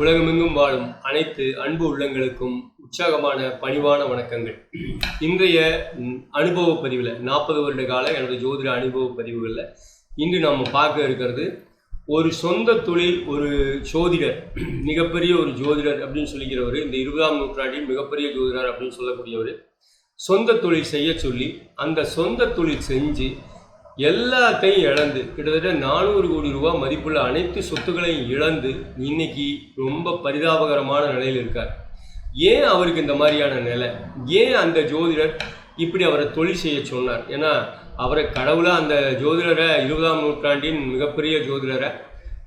உலகமெங்கும் வாழும் அனைத்து அன்பு உள்ளங்களுக்கும் உற்சாகமான பணிவான வணக்கங்கள். இன்றைய அனுபவ பதிவில் 40 வருட கால எனது ஜோதிட அனுபவ பதிவுகளில் இன்று நாம் பார்க்க இருக்கிறது ஒரு சொந்த தொழில், ஒரு ஜோதிடர், மிகப்பெரிய ஒரு ஜோதிடர் அப்படின்னு சொல்லிக்கிறவர், இந்த 20ஆம் நூற்றாண்டில் மிகப்பெரிய ஜோதிடர் அப்படின்னு சொல்லக்கூடியவர் சொந்த தொழில் செய்ய சொல்லி அந்த சொந்த தொழில் செஞ்சு எல்லாத்தையும் இழந்து கிட்டத்தட்ட 400 கோடி ரூபாய் மதிப்புள்ள அனைத்து சொத்துக்களையும் இழந்து இன்னைக்கு ரொம்ப பரிதாபகரமான நிலையில் இருக்கார். ஏன் அவருக்கு இந்த மாதிரியான நிலை? ஏன் அந்த ஜோதிடர் இப்படி அவரை தொழில் செய்ய சொன்னார்? ஏன்னா அவரை கடவுளாக, அந்த ஜோதிடரை 20ஆம் நூற்றாண்டின் மிகப்பெரிய ஜோதிடரை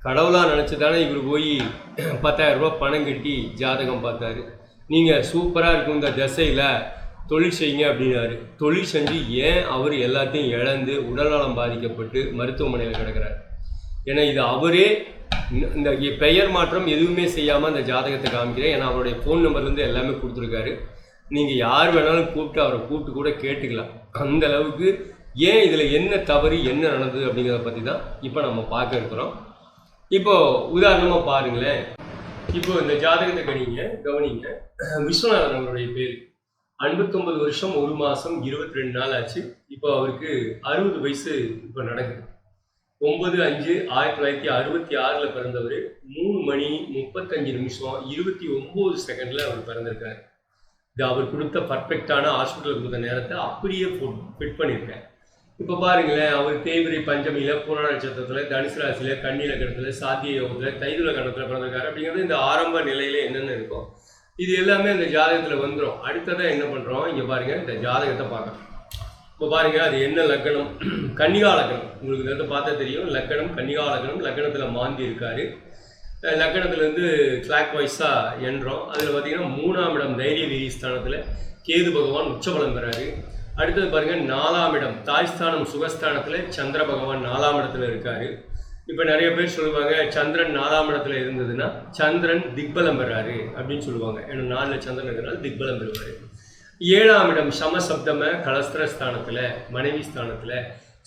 கடவுளாக நினச்சி தானே இவர் போய் 10,000 ரூபாய் பணம் கட்டி ஜாதகம் பார்த்தாரு. நீங்கள் சூப்பராக இருக்கும் இந்த திசையில் தொழில் செய்யுங்க அப்படின்னாரு. தொழில் செஞ்சு ஏன் அவர் எல்லாத்தையும் இழந்து உடல்நலம் பாதிக்கப்பட்டு மருத்துவமனையில் கிடக்கிறார்? ஏன்னா இது அவரே இந்த பெயர் மாற்றம் எதுவுமே செய்யாமல் அந்த ஜாதகத்தை காமிக்கிறேன். ஏன்னா அவருடைய ஃபோன் நம்பர்லேருந்து எல்லாமே கொடுத்துருக்காரு. நீங்கள் யார் வேணாலும் கூப்பிட்டு அவரை கூப்பிட்டு கூட கேட்டுக்கலாம். அந்த அளவுக்கு ஏன் இதில் என்ன தவறு, என்ன நடந்தது அப்படிங்கிறத பற்றி தான் இப்போ நம்ம பார்க்க இருக்கிறோம். இப்போது உதாரணமாக பாருங்களேன். இப்போது இந்த ஜாதகத்தை கவனிங்க. விஸ்வநாதன் அவருடைய பேர் 59 வருஷம் 1 மாதம் 22 நாள் ஆச்சு. இப்போ அவருக்கு 60 வயசு இப்போ நடக்குது. 9/5/1966 பிறந்தவர். 3 மணி 35 நிமிஷம் 29 செகண்டில் அவர் பிறந்திருக்காரு. இது அவர் கொடுத்த பர்ஃபெக்டான ஹாஸ்பிட்டல் கொடுத்த நேரத்தை அப்படியே ஃபிட் பண்ணியிருக்கேன். இப்போ பாருங்களேன், அவர் தேய்பிரை பஞ்சமியில், பூர்ண நட்சத்திரத்தில், தனுசு ராசியில், கன்னி லக்னத்தில், சாத்திய யோகத்தில், தைதுல கணத்தில் பிறந்திருக்காரு. அப்படிங்கிறது இந்த ஆரம்ப நிலையில் என்னென்ன இருக்கும் இது எல்லாமே இந்த ஜாதகத்தில் வந்துடும். அடுத்ததான் என்ன பண்ணுறோம், இங்கே பாருங்கள், இந்த ஜாதகத்தை பார்க்குறோம். இப்போ பாருங்கள், அது என்ன லக்கணம்? கன்னிகா லக்கணம். உங்களுக்கு இதை பார்த்தா தெரியும். லக்கணம் கன்னிகா லக்கணம். லக்கணத்தில் மாந்தி இருக்காரு. லக்கணத்துலேருந்து கிளாக் வைஸாக என்றோம். அதில் பார்த்தீங்கன்னா 3ஆம் இடம் தைரிய வீரி ஸ்தானத்தில் கேது பகவான் உச்சபலம் பெறாரு. அடுத்தது பாருங்கள், 4ஆம் இடம் தாய்ஸ்தானம் சுகஸ்தானத்தில் சந்திர பகவான் 4ஆம் இடத்துல இருக்கார். இப்போ நிறைய பேர் சொல்லுவாங்க, சந்திரன் 4ஆம் இடத்துல இருந்ததுன்னா சந்திரன் திக்பலம் பெறாரு அப்படின்னு சொல்லுவாங்க. ஏன்னா 4ல் சந்திரன் இருக்கிறனால திக்பலம் பெறுவார். 7ஆம் இடம் சமசப்தம கலஸ்திரஸ்தானத்தில் மனைவி ஸ்தானத்தில்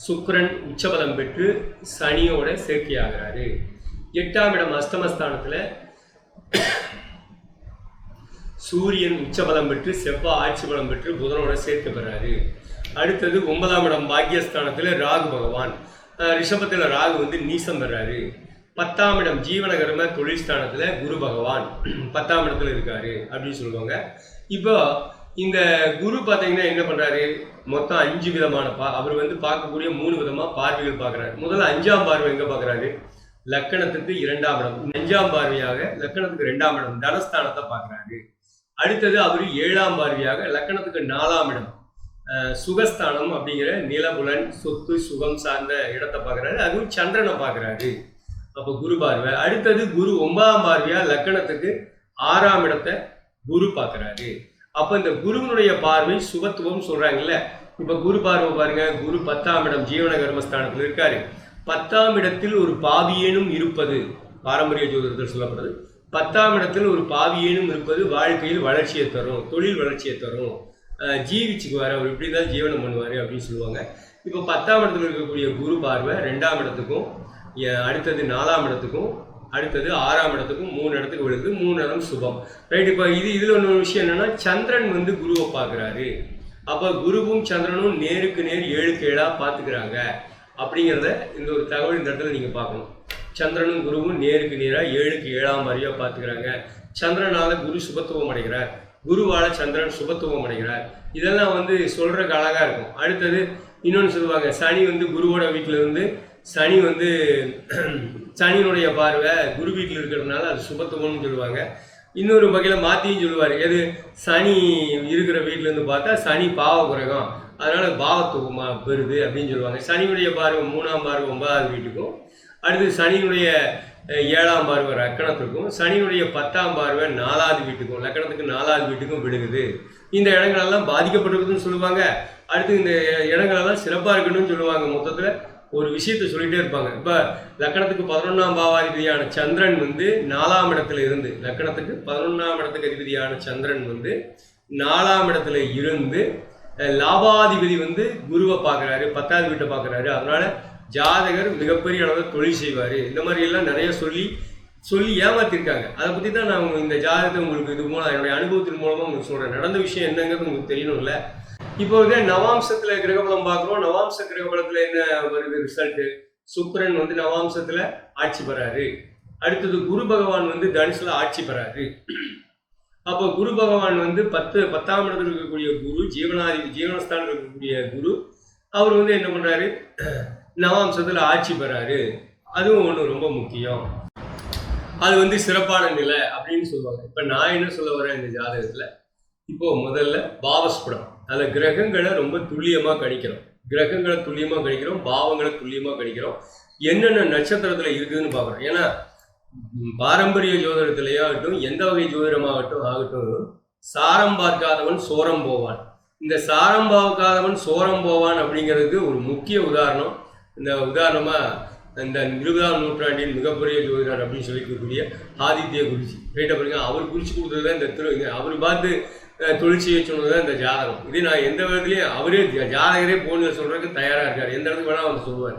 சுக்கிரன் உச்சபலம் பெற்று சனியோட சேர்க்கையாகிறாரு. 8ஆம் இடம் அஸ்தமஸ்தானத்தில் சூரியன் உச்சபலம் பெற்று செவ்வாய் ஆட்சி பலம் பெற்று புதனோட சேர்க்கை பெறாரு. அடுத்தது 9ஆம் இடம் பாக்யஸ்தானத்தில் ராகு பகவான், ரிஷபத்தில் ராகு வந்து நீசம் பெறாரு. 10ஆம் இடம் ஜீவனகர்ம தொழில் ஸ்தானத்தில் குரு பகவான் 10ஆம் இடத்துல இருக்காரு அப்படின்னு சொல்லுவாங்க. இப்போ இந்த குரு பார்த்தீங்கன்னா என்ன பண்ணுறாரு, மொத்தம் 5 விதமான அவர் வந்து பார்க்கக்கூடிய 3 விதமாக பார்வைகள் பார்க்குறாரு. முதல்ல 5ஆம் பார்வை எங்கே பார்க்குறாரு? லக்கணத்துக்கு 2ஆம் இடம். 5ஆம் பார்வையாக லக்கணத்துக்கு 2ஆம் இடம் தனஸ்தானத்தை பார்க்குறாரு. அடுத்தது அவர் 7ஆம் பார்வையாக லக்கணத்துக்கு 4ஆம் இடம் சுகஸ்தானம் அப்படிங்கிற நிலபுலன் சொத்து சுகம் சார்ந்த இடத்தை பார்க்குறாரு. அதுவும் சந்திரனை பார்க்குறாரு. அப்போ குரு பார்வை. அடுத்தது குரு 9ஆம் பார்வையா லக்கணத்துக்கு 6ஆம் இடத்தை குரு பார்க்குறாரு. அப்போ இந்த குருவினுடைய பார்வை சுபத்துவம் சொல்றாங்கல்ல. இப்போ குரு பார்வை பாருங்க, குரு 10ஆம் இடம் ஜீவன கர்மஸ்தானத்தில் இருக்காரு. 10ஆம் இடத்தில் ஒரு பாவியேனும் இருப்பது பாரம்பரிய ஜோதிடத்தில் சொல்லப்படுது. 10ஆம் இடத்தில் ஒரு பாவியேனும் இருப்பது வாழ்க்கையில் வளர்ச்சியை தரும், தொழில் வளர்ச்சியை தரும், ஜீவிச்சுக்குவார், அவர் இப்படி தான் ஜீவனம் பண்ணுவார் அப்படின்னு சொல்லுவாங்க. இப்போ 10ஆம் இடத்துல இருக்கக்கூடிய குரு பார்வை 2ஆம் இடத்துக்கும், அடுத்தது 4ஆம் இடத்துக்கும், அடுத்தது 6ஆம் இடத்துக்கும் 3 இடத்துக்கு விழுது. 3 இடம் சுபம், ரைட். இப்போ இதில் ஒன்று விஷயம் என்னன்னா, சந்திரன் வந்து குருவை பார்க்குறாரு. அப்போ குருவும் சந்திரனும் நேருக்கு நேர் 7க்கு 7ஆக பார்த்துக்கிறாங்க அப்படிங்கிறத இந்த ஒரு தகவல் இந்த இடத்துல நீங்கள் பார்க்கணும். சந்திரனும் குருவும் நேருக்கு நேராக 7க்கு 7ஆம் மாதிரியாக பார்த்துக்கிறாங்க. சந்திரனால குரு சுபத்துவம் அடைகிறார், குருவால சந்திரன் சுபத்துவம் அடைகிறார். இதெல்லாம் வந்து சொல்றதுக்கு அழகா இருக்கும். அடுத்தது இன்னொன்று சொல்லுவாங்க, சனி வந்து குருவோட வீட்டில் இருந்து சனி வந்து சனியினுடைய பார்வை குரு வீட்டில் இருக்கிறதுனால அது சுபத்துவம்னு சொல்லுவாங்க. இன்னொரு வகையில் மாற்றியும் சொல்லுவார், எது சனி இருக்கிற வீட்டிலேருந்து பார்த்தா சனி பாவ கிரகம், அதனால பாவத்துவமாக பெறுது அப்படின்னு சொல்லுவாங்க. சனியுடைய பார்வை 3ஆம் பார்வை 9ஆவது வீட்டுக்கும், அடுத்து சனியினுடைய 7ஆம் பார்வை லக்கணத்துக்கும், சனியுடைய 10ஆம் பார்வை 4ஆவது வீட்டுக்கும், லக்கணத்துக்கு 4ஆவது வீட்டுக்கும் விழுகுது. இந்த இடங்களெல்லாம் பாதிக்கப்பட்டிருக்குதுன்னு சொல்லுவாங்க. அடுத்து இந்த இடங்களெல்லாம் சிறப்பாக இருக்கணும்னு சொல்லுவாங்க. மொத்தத்தில் ஒரு விஷயத்தை சொல்லிகிட்டே இருப்பாங்க. இப்போ லக்கணத்துக்கு 11ஆம் பாவாதிபதியான சந்திரன் வந்து 4ஆம் இடத்துல இருந்து, லக்கணத்துக்கு 11ஆம் இடத்துக்கு அதிபதியான சந்திரன் வந்து 4ஆம் இடத்துல இருந்து லாபாதிபதி வந்து குருவை பார்க்குறாரு, 10ஆவது வீட்டை பார்க்குறாரு. அதனால ஜாதகர் மிகப்பெரிய அளவில் தொழில் செய்வார். இந்த மாதிரி எல்லாம் நிறைய சொல்லி சொல்லி ஏமாத்திருக்காங்க. அதை பற்றி தான் நான் இந்த ஜாதகத்தை உங்களுக்கு இது மூலம் என்னுடைய அனுபவத்தின் மூலமாக உங்களுக்கு சொல்கிறேன். நடந்த விஷயம் என்னங்கிறது உங்களுக்கு தெரியணும்ல. இப்போ வந்து நவாம்சத்தில் கிரகபலம் பார்க்குறோம். நவாம்ச கிரகபலத்தில் என்ன வருது ரிசல்ட்டு? சுக்கிரன் வந்து நவாம்சத்தில் ஆட்சி பெறாரு. அடுத்தது குரு பகவான் வந்து தனுசுல ஆட்சி பெறாரு. அப்போ குரு பகவான் வந்து 10ஆம் இடத்துல இருக்கக்கூடிய குரு, ஜீவனஸ்தானத்தில் இருக்கக்கூடிய குரு, அவர் வந்து என்ன பண்றாரு? நவாம்சத்துல ஆட்சி பெறாரு. அதுவும் ஒன்று ரொம்ப முக்கியம். அது வந்து சிறப்பான நிலை அப்படின்னு சொல்லுவாங்க. இப்போ நான் என்ன சொல்ல வரேன் இந்த ஜாதகத்தில், இப்போ முதல்ல பாவஸ்புடம், அதில் கிரகங்களை ரொம்ப துல்லியமாக கணிக்கிறோம். கிரகங்களை துல்லியமாக கணிக்கிறோம், பாவங்களை துல்லியமாக கணிக்கிறோம், என்னென்ன நட்சத்திரத்தில் இருக்குதுன்னு பார்க்குறோம். ஏன்னா பாரம்பரிய ஜோதிடத்திலேயாகட்டும், எந்த வகை ஜோதிடமாகட்டும் சாரம் பார்க்காதவன் சோரம் போவான். இந்த சாரம் பார்க்காதவன் சோரம் போவான் அப்படிங்கிறதுக்கு ஒரு முக்கிய உதாரணம். இந்த உதாரணமாக இந்த 20ஆம் நூற்றாண்டின் மிகப்பெரிய ஜோதிடர் அப்படின்னு சொல்லிக்கக்கூடிய ஆதித்ய குருஜி, ரைட்டாக பாருங்க, அவர் குறிச்சு கொடுத்தது தான் இந்த அவர் பார்த்து தொழில் செய்ய சொன்னது தான் இந்த ஜாதகம். இதே நான் எந்த விதத்துலையும் அவரே ஜாதகரே போன சொல்றதுக்கு தயாராக இருக்கார். எந்த இடத்துக்கு வேணால் அவர் சொல்லுவார்.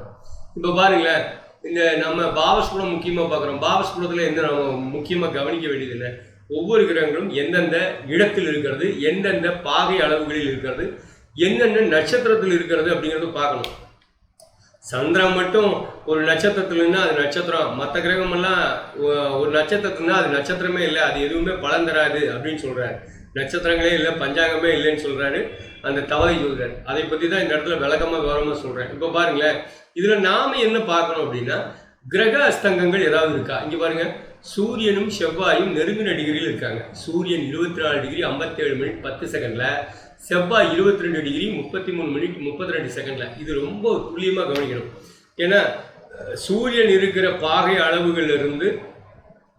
இப்போ பாருங்களேன், இந்த நம்ம பாவஸ்புடம் முக்கியமாக பார்க்குறோம். பாவஸ்புடத்தில் எந்த நம்ம முக்கியமாக கவனிக்க வேண்டியது இல்லை, ஒவ்வொரு கிரகங்களும் எந்தெந்த இடத்தில் இருக்கிறது, எந்தெந்த பாகை அளவுகளில் இருக்கிறது, என்னென்ன நட்சத்திரத்தில் இருக்கிறது அப்படிங்கிறத பார்க்கணும். சந்திரன் மட்டும் ஒரு நட்சத்திரத்துலன்னா அது நட்சத்திரம், மற்ற கிரகமெல்லாம் ஒரு நட்சத்திரத்துலன்னா அது நட்சத்திரமே இல்லை, அது எதுவுமே பலன் தராது அப்படின்னு சொல்றாரு. நட்சத்திரங்களே இல்லை, பஞ்சாங்கமே இல்லைன்னு சொல்றாரு அந்த தவளை ஜோதிடர். அதை பற்றி தான் இந்த இடத்துல விவரமாக சொல்றேன். இப்போ பாருங்களேன், இதுல நாம என்ன பார்க்கணும் அப்படின்னா, கிரக அஸ்தங்கங்கள் ஏதாவது இருக்கா? இங்க பாருங்க, சூரியனும் செவ்வாயும் நெருங்கின டிகிரியில் இருக்காங்க. சூரியன் 24 டிகிரி 57 மினிட் 10 செகண்ட்ல, செவ்வாய் 22 டிகிரி 33 மினிட் 32 செகண்ட்ல. இது ரொம்ப துல்லியமாக கவனிக்கணும். ஏன்னா சூரியன் இருக்கிற பாகை அளவுகள் இருந்து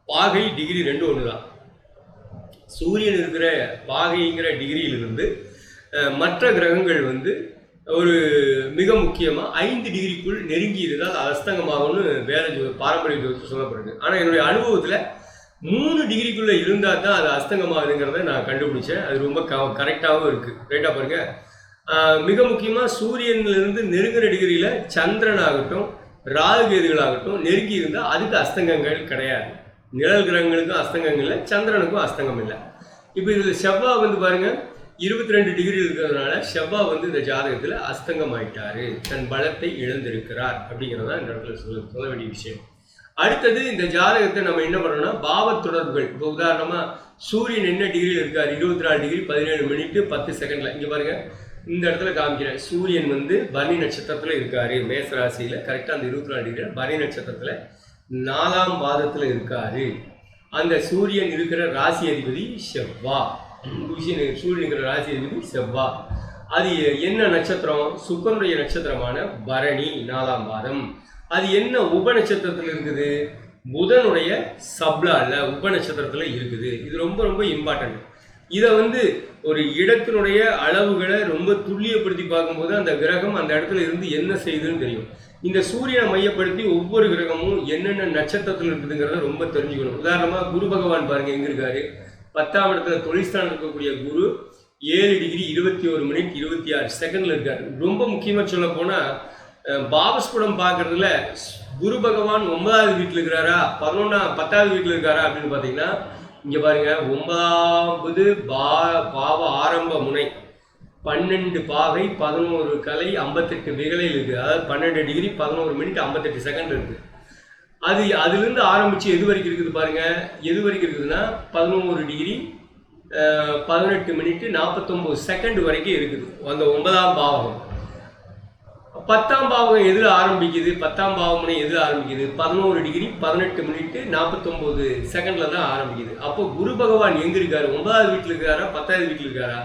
பாகை டிகிரி ரெண்டு ஒன்று தான். சூரியன் இருக்கிற பாகைங்கிற டிகிரியிலிருந்து மற்ற கிரகங்கள் வந்து ஒரு மிக முக்கியமாக 5 டிகிரிக்குள் நெருங்கி இருந்தால் அஸ்தங்கமாகும்னு பாரம்பரிய ஜோதிடத்தில் சொல்லப்படுது. ஆனால் என்னுடைய அனுபவத்தில் 3 டிகிரிக்குள்ளே இருந்தால் தான் அது அஸ்தங்கமாகுதுங்கிறத நான் கண்டுபிடிச்சேன். அது ரொம்ப கரெக்டாகவும் இருக்குது. ரைட்டாக பாருங்க, மிக முக்கியமாக சூரியனிலிருந்து நெருங்குற டிகிரியில் சந்திரன் ஆகட்டும், ராகு கேதுகளாகட்டும் நெருங்கி இருந்தால் அதுக்கு அஸ்தங்கங்கள் கிடையாது. நிழல் கிரகங்களுக்கும் அஸ்தங்கங்கள் இல்லை, சந்திரனுக்கும் அஸ்தங்கம் இல்லை. இப்போ இதில் செவ்வாய் வந்து பாருங்க 22 டிகிரி இருக்கிறதுனால செவ்வாய் வந்து இந்த ஜாதகத்தில் அஸ்தங்கம் ஆயிட்டாரு, தன் பலத்தை இழந்திருக்கிறார் அப்படிங்கிறதா இந்த இடத்துல சொல்ல வேண்டிய விஷயம். அடுத்தது இந்த ஜாதகத்தை நம்ம என்ன பண்ணோம்னா பாவ தொடர்புகள். இப்போ உதாரணமாக சூரியன் என்ன டிகிரியில் இருக்கார்? 24 டிகிரி 17 மினிட் 10 செகண்ட்ல. இங்கே பாருங்க, இந்த இடத்துல காமிக்கிறேன். சூரியன் வந்து பரணி நட்சத்திரத்தில் இருக்காரு, மேசராசியில் கரெக்டாக அந்த 24 டிகிரியில் பரணி நட்சத்திரத்தில் 4ஆம் பாதத்தில் இருக்காரு. அந்த சூரியன் இருக்கிற ராசி அதிபதி செவ்வாய். சூரியன் இருக்கிற ராசி அதிபதி செவ்வாய். அது என்ன நட்சத்திரம்? சுக்கிரனுடைய நட்சத்திரமான பரணி 4ஆம் பாதம். அது என்ன உப நட்சத்திரத்தில் இருக்குது? புதனுடைய சப்ளால உப நட்சத்திரத்தில் இருக்குது. இது ரொம்ப ரொம்ப இம்பார்ட்டன்ட். இதை வந்து ஒரு இடத்தினுடைய அளவுகளை ரொம்ப துல்லியப்படுத்தி பார்க்கும்போது அந்த கிரகம் அந்த இடத்துல இருந்து என்ன செய்யுதுன்னு தெரியும். இந்த சூரியனை மையப்படுத்தி ஒவ்வொரு கிரகமும் என்னென்ன நட்சத்திரத்தில் இருக்குதுங்கிறத ரொம்ப தெரிஞ்சுக்கணும். உதாரணமாக குரு பகவான் பாருங்க எங்க இருக்காரு? 10ஆம் இடத்துல தொழில்ஸ்தானம் இருக்கக்கூடிய குரு 7 டிகிரி 21 மினிட் 26 செகண்ட்ல இருக்காரு. ரொம்ப முக்கியமாக சொல்ல போனால் பாவஸ்புடம் பார்க்கறதுல குரு பகவான் 9வது வீட்டில் இருக்கிறாரா 10வது வீட்டில் இருக்காரா அப்படின்னு பார்த்தீங்கன்னா, இங்கே பாருங்க, 9வது பாவ ஆரம்ப முனை 12 பாகை 11 கலை 58 விகலையில் இருக்குது. அதாவது 12 டிகிரி 11 மினிட் 58 செகண்ட் இருக்குது. அதுலேருந்து ஆரம்பித்து எது வரைக்கும் இருக்குது பாருங்க. எது வரைக்கும் இருக்குதுன்னா 11 டிகிரி 18 மினிட் 49 செகண்ட் வரைக்கும் இருக்குது அந்த 9ஆம் பாவகம். 10ஆம் பாவகம் எதில் ஆரம்பிக்குது? 10ஆம் பாவமுனை எதில் ஆரம்பிக்குது? 11 டிகிரி 18 மினிட் 49 செகண்ட்ல தான் ஆரம்பிக்குது. அப்போ குரு பகவான் எங்க இருக்காரு? 9வது வீட்டில் இருக்காரா 10வது வீட்டில் இருக்காரா?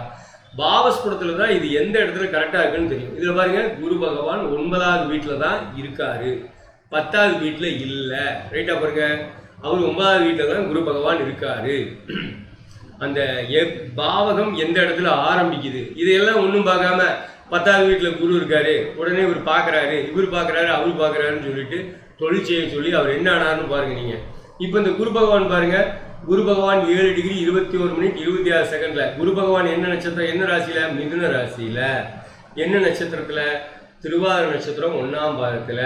பாவஸ்புடத்துல தான் இது எந்த இடத்துல கரெக்டாக இருக்குன்னு தெரியும். இதுல பாருங்க, குரு பகவான் 9வது வீட்டில் தான் இருக்காரு, 10வது வீட்டில் இல்லை. ரைட்டா பாருங்க, அவர் 9வது வீட்டில் தான் குரு பகவான் இருக்காரு. அந்த பாவகம் எந்த இடத்துல ஆரம்பிக்குது இதையெல்லாம் ஒன்றும் பார்க்காம 10வது வீட்டில் குரு இருக்காரு, உடனே இவர் பார்க்குறாரு, இவர் பார்க்குறாரு, அவர் பார்க்குறாருன்னு சொல்லிட்டு தொழில் செய்ய சொல்லி அவர் என்ன ஆனார்னு பாருங்க நீங்க. இப்போ இந்த குரு பகவான் பாருங்க, குரு பகவான் 7 டிகிரி 21 மினிட் 26 செகண்ட்ல. குரு பகவான் என்ன நட்சத்திரம்? என்ன ராசியில? மிதுன ராசியில. என்ன நட்சத்திரத்துல? திருவாதிரை நட்சத்திரம் 1ஆம் பாதத்துல.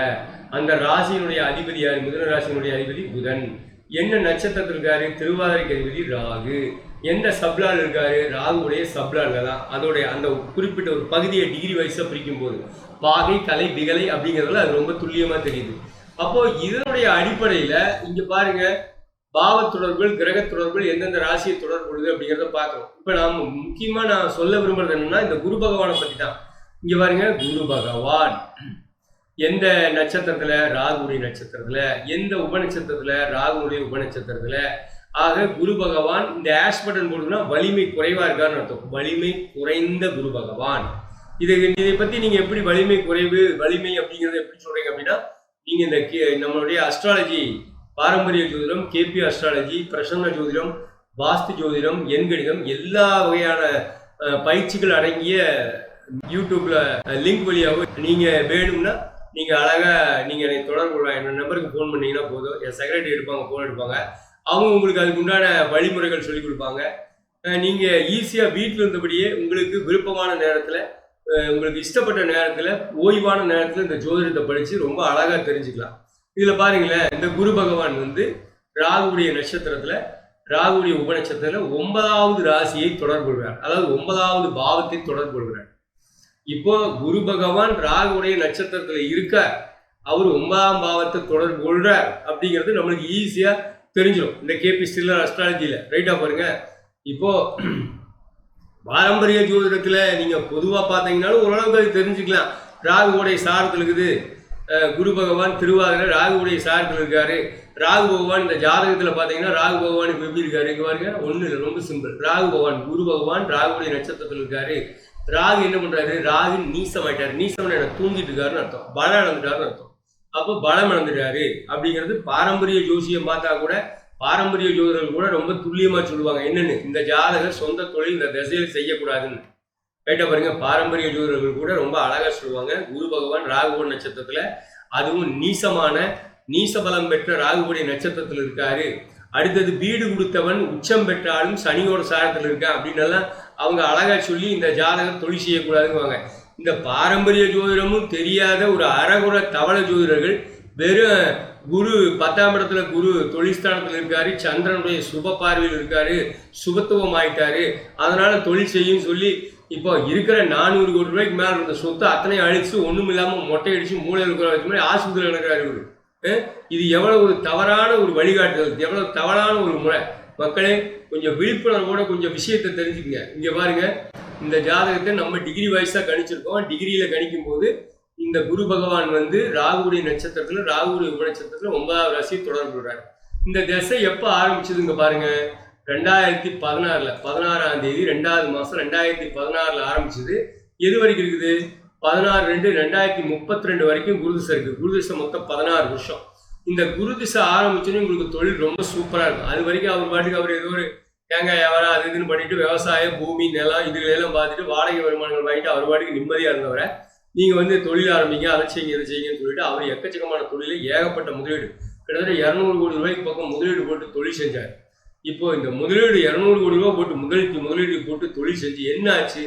அந்த ராசியினுடைய அதிபதி யார்? மிதுன ராசியினுடைய அதிபதி புதன். என்ன நட்சத்திரத்தில் இருக்காரு? திருவாதிரைக்கு அதிபதி ராகு. எந்த சப்ளால் இருக்காரு? ராகுடைய சப்ளால தான். அதோடைய அந்த குறிப்பிட்ட ஒரு பகுதியை டிகிரி வைஸாக பிரிக்கும் போது பாகை, கலை, விகலை அப்படிங்கிறதுல அது ரொம்ப துல்லியமா தெரியுது. அப்போ இதனுடைய அடிப்படையில இங்க பாருங்க, பாவ தொடர்புகள், கிரக தொடர்புகள் எந்தெந்த ராசியை தொடர்பு கொள்ளுது அப்படிங்கிறத பார்க்கணும். இப்ப நாம முக்கியமா நான் சொல்ல விரும்புறது என்னன்னா, இந்த குரு பகவானை பத்தி தான். இங்க பாருங்க, குரு பகவான் எந்த நட்சத்திரத்துல? ராகுடைய நட்சத்திரத்துல. எந்த உபநட்சத்திரத்துல? ராகுடைய உபநட்சத்திரத்துல. ஆக குரு பகவான் இந்த ஆஷ் பட்டன் போடுதுன்னா வலிமை குறைவா இருக்கான்னு அர்த்தம். வலிமை குறைந்த குரு பகவான். இதை பத்தி நீங்க எப்படி வலிமை குறைவு, வலிமை அப்படிங்கறத எப்படி சொல்றீங்க அப்படின்னா, நீங்க இந்த நம்மளுடைய அஸ்ட்ராலஜி, பாரம்பரிய ஜோதிடம், கேபி அஸ்ட்ராலஜி, பிரசன்ன ஜோதிடம், வாஸ்து ஜோதிடம், எண்கணிதம், எல்லா வகையான பயிற்சிகள் அடங்கிய யூடியூப்ல லிங்க் வழியாகவும் நீங்க வேணும்னா நீங்க அழகா நீங்க என்னை தொடர்பு கொள்ளலாம். என்னோட நம்பருக்கு ஃபோன் பண்ணீங்கன்னா போதும், என் செக்ரட்டரி எடுப்பாங்க, ஃபோன் எடுப்பாங்க. அவங்க உங்களுக்கு அதுக்கு உண்டான வழிமுறைகள் சொல்லி கொடுப்பாங்க. நீங்க ஈஸியா வீட்டில் இருந்தபடியே உங்களுக்கு விருப்பமான நேரத்துல, உங்களுக்கு இஷ்டப்பட்ட நேரத்துல, ஓய்வான நேரத்துல இந்த ஜோதிடத்தை படிச்சு ரொம்ப அழகா தெரிஞ்சுக்கலாம். இதுல பாருங்களேன், இந்த குரு பகவான் வந்து ராகுடைய நட்சத்திரத்துல, ராகுடைய உபநட்சத்திரத்துல 9வது ராசியை தொடர்பு கொள்கிறார். அதாவது 9வது பாவத்தை தொடர்பு கொள்கிறார். இப்போ குரு பகவான் ராகுடைய நட்சத்திரத்துல இருக்க, அவர் 9ஆம் பாவத்தை தொடர்பு கொள்றார் அப்படிங்கிறது நம்மளுக்கு ஈஸியா தெரிஞ்சிடும் இந்த கேபி ஸ்டில்லர் அஸ்ட்ராலஜியில. ரைட்டா பாருங்க. இப்போ பாரம்பரிய ஜோதிடத்துல நீங்க பொதுவா பாத்தீங்கன்னாலும் ஓரளவுக்கு அது தெரிஞ்சுக்கலாம். ராகுடைய சாரத்தில் இருக்குது, குரு பகவான் திருவாதிரை ராகுடைய சாரத்தில் இருக்காரு. ராகு பகவான் இந்த ஜாதகத்துல பாத்தீங்கன்னா ராகு பகவான் இப்ப எப்படி இருக்காரு? இங்க பாருங்க, ஒண்ணு இல்லை, ரொம்ப சிம்பிள். ராகு பகவான், குரு பகவான் ராகுடைய நட்சத்திரத்தில் இருக்காரு. ராகு என்ன பண்றாரு? ராகு நீசம் ஆயிட்டாரு. நீசம் தூங்கிட்டு இருக்காருன்னு அர்த்தம், பலம் இழந்துட்டாருன்னு அர்த்தம். அப்போ பலம் இழந்துட்டாரு அப்படிங்கிறது பாரம்பரிய ஜோசியம் பார்த்தா கூட, பாரம்பரிய ஜோதிடர்கள் கூட ரொம்ப துல்லியமா சொல்லுவாங்க என்னன்னு, இந்த ஜாதகர் சொந்த தொழில் இந்த திசையில் செய்யக்கூடாதுன்னு. ரைட்டா பாருங்க, பாரம்பரிய ஜோதிடர்கள் கூட ரொம்ப அழகா சொல்லுவாங்க. குரு பகவான் ராகுவோட நட்சத்திரத்துல, அதுவும் நீச பலம் பெற்ற ராகுவோடைய நட்சத்திரத்துல இருக்காரு. அடுத்தது வீடு கொடுத்தவன் உச்சம் பெற்றாலும் சனியோட சாரத்தில் இருக்கான் அப்படின்னு எல்லாம் அவங்க அழகா சொல்லி இந்த ஜாதகம் தொழில் செய்யக்கூடாதுங்குவாங்க. இந்த பாரம்பரிய ஜோதிடமும் தெரியாத ஒரு அறகுற தவள ஜோதிடர்கள் வெறும் குரு 10ஆம் இடத்துல குரு தொழில்ஸ்தானத்தில் இருக்காரு, சந்திரனுடைய சுப பார்வையில் இருக்காரு, சுபத்துவம் ஆயிட்டாரு, அதனால தொழில் செய்யும் சொல்லி இப்போ இருக்கிற 400 கோடி ரூபாய்க்கு மேல இருந்த சொத்து அத்தனை அழிச்சு ஒண்ணும் இல்லாம மொட்டை அடிச்சு மூளையில் இருக்கிற வச்ச மாதிரி ஆஸ்பத்திரியில் நடக்கிறாரு இவரு. இது எவ்வளவு ஒரு தவறான ஒரு வழிகாட்டுதல், எவ்வளவு தவறான ஒரு முறை. மக்களே கொஞ்சம் விழிப்புணர்வோட கொஞ்சம் விஷயத்தை தெரிஞ்சுக்கங்க. இங்க பாருங்க, இந்த ஜாதகத்தை நம்ம டிகிரி வைஸா கணிச்சிருக்கோம். டிகிரியில கணிக்கும் போது இந்த குரு பகவான் வந்து ராகுடைய நட்சத்திரத்துல, ராகுடைய உபநட்சத்திரத்துல 9வது ராசியை தொடர்பு கொள்றாரு. இந்த திசை எப்ப ஆரம்பிச்சதுங்க பாருங்க, 2016 16ஆம் தேதி 2வது மாசம் 2016 ஆரம்பிச்சது. எது வரைக்கும் இருக்குது? 16/2/2032 வரைக்கும் குருதிசை இருக்கு. குருதிசை மொத்தம் 16 வருஷம். இந்த குருதிசை ஆரம்பிச்சோன்னு உங்களுக்கு தொழில் ரொம்ப சூப்பரா இருக்கும். அது வரைக்கும் அவர் பாட்டுக்கு அவர் ஏதோ ஒரு தேங்காய் வியாபாரம் அது இதுன்னு பண்ணிட்டு விவசாயம், பூமி, நிலம் இதுகளெல்லாம் பார்த்துட்டு வாடகை வருமானங்கள் வாங்கிட்டு அவர் பாட்டுக்கு நிம்மதியா இருந்தவரை நீங்க வந்து தொழில் ஆரம்பிங்க, அதை செய்யுங்க, இதை செய்யுங்கன்னு சொல்லிட்டு அவர் எக்கச்சக்கமான தொழில ஏகப்பட்ட முதலீடு, கிட்டத்தட்ட 200 கோடி ரூபாய்க்கு பக்கம் முதலீடு போட்டு தொழில் செஞ்சார். இப்போ இந்த முதலீடு 200 கோடி ரூபாய் போட்டு முதலீடு போட்டு தொழில் செஞ்சு என்ன ஆச்சு?